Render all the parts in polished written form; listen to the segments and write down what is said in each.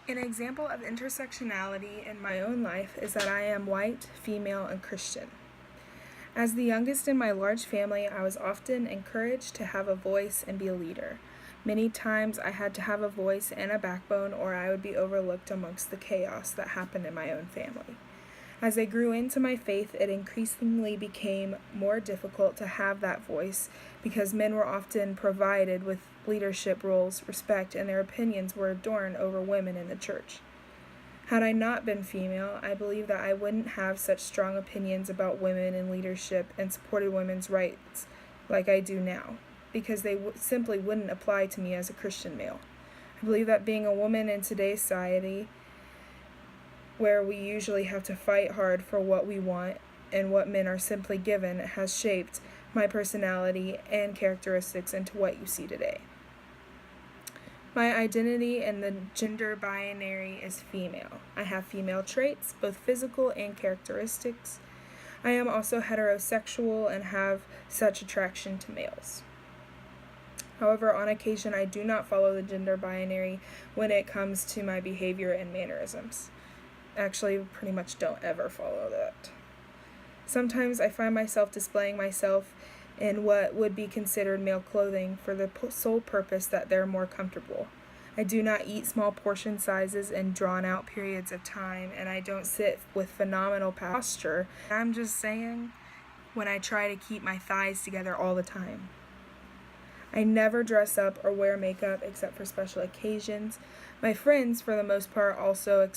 An example of intersectionality in my own life is that I am white, female, and Christian. As the youngest in my large family, I was often encouraged to have a voice and be a leader. Many times I had to have a voice and a backbone, or I would be overlooked amongst the chaos that happened in my own family. As I grew into my faith, it increasingly became more difficult to have that voice because men were often provided with leadership roles, respect, and their opinions were adorned over women in the church. Had I not been female, I believe that I wouldn't have such strong opinions about women in leadership and supported women's rights like I do now, because they simply wouldn't apply to me as a Christian male. I believe that being a woman in today's society, where we usually have to fight hard for what we want and what men are simply given, has shaped my personality and characteristics into what you see today. My identity in the gender binary is female. I have female traits, both physical and characteristics. I am also heterosexual and have such attraction to males. However, on occasion, I do not follow the gender binary when it comes to my behavior and mannerisms. Actually, pretty much don't ever follow that. Sometimes I find myself displaying myself in what would be considered male clothing for the sole purpose that they're more comfortable. I do not eat small portion sizes in drawn out periods of time, and I don't sit with phenomenal posture. I'm just saying, when I try to keep my thighs together all the time. I never dress up or wear makeup except for special occasions. My friends, for the most part, also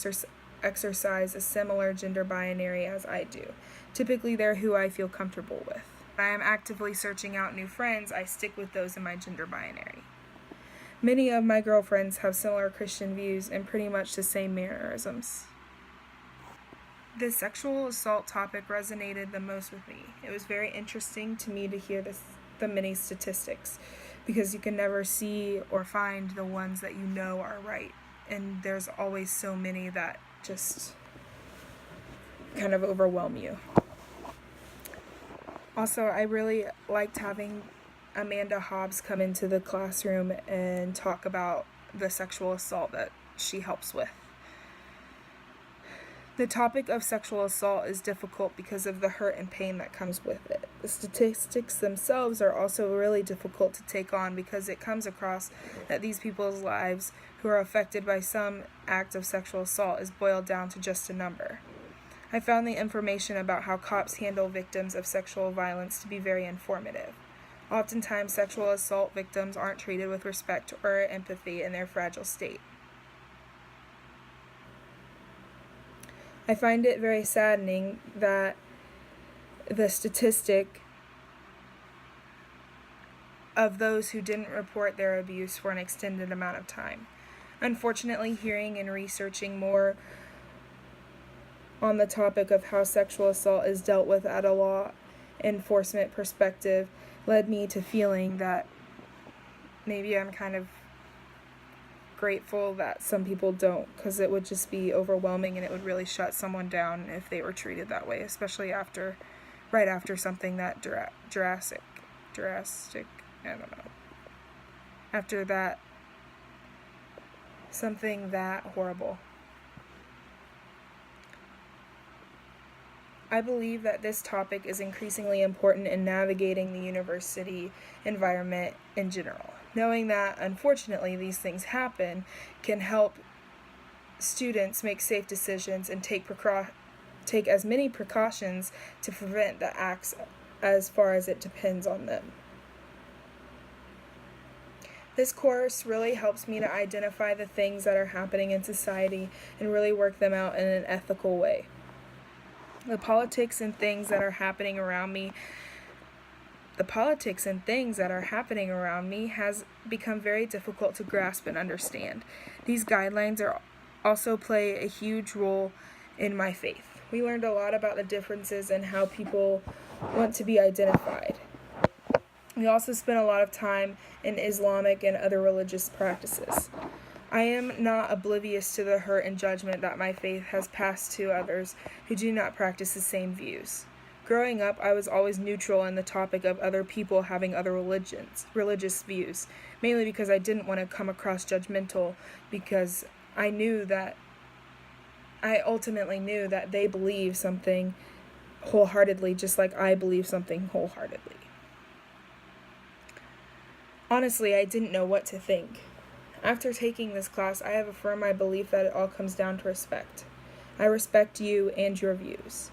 exercise a similar gender binary as I do. Typically, they're who I feel comfortable with. When I am actively searching out new friends, I stick with those in my gender binary. Many of my girlfriends have similar Christian views and pretty much the same mannerisms. The sexual assault topic resonated the most with me. It was very interesting to me to hear the many statistics, because you can never see or find the ones that you know are right, and there's always so many that just kind of overwhelm you. Also, I really liked having Amanda Hobbs come into the classroom and talk about the sexual assault that she helps with. The topic of sexual assault is difficult because of the hurt and pain that comes with it. The statistics themselves are also really difficult to take on because it comes across that these people's lives who are affected by some act of sexual assault is boiled down to just a number. I found the information about how cops handle victims of sexual violence to be very informative. Oftentimes, sexual assault victims aren't treated with respect or empathy in their fragile state. I find it very saddening that the statistic of those who didn't report their abuse for an extended amount of time. Unfortunately, hearing and researching more on the topic of how sexual assault is dealt with at a law enforcement perspective led me to feeling that maybe I'm kind of grateful that some people don't, because it would just be overwhelming and it would really shut someone down if they were treated that way, especially right after something that drastic, I don't know. After that, something that horrible. I believe that this topic is increasingly important in navigating the university environment in general. Knowing that, unfortunately, these things happen can help students make safe decisions and take as many precautions to prevent the acts as far as it depends on them. This course really helps me to identify the things that are happening in society and really work them out in an ethical way. The politics and things that are happening around me has become very difficult to grasp and understand. These guidelines also play a huge role in my faith. We learned a lot about the differences in how people want to be identified. We also spent a lot of time in Islamic and other religious practices. I am not oblivious to the hurt and judgment that my faith has passed to others who do not practice the same views. Growing up, I was always neutral in the topic of other people having other religious views, mainly because I didn't want to come across judgmental, because I ultimately knew that they believe something wholeheartedly, just like I believe something wholeheartedly. Honestly, I didn't know what to think. After taking this class, I have affirmed my belief that it all comes down to respect. I respect you and your views.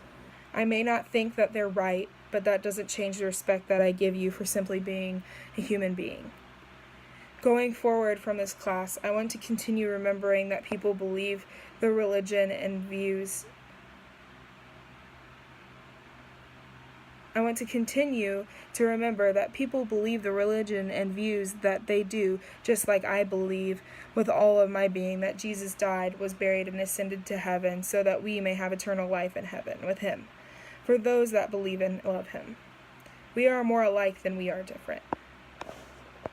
I may not think that they're right, but that doesn't change the respect that I give you for simply being a human being. Going forward from this class, I want to continue remembering that people believe the religion and views. I want to continue to remember that people believe the religion and views that they do, just like I believe with all of my being that Jesus died, was buried, and ascended to heaven so that we may have eternal life in heaven with him, for those that believe and love him. We are more alike than we are different.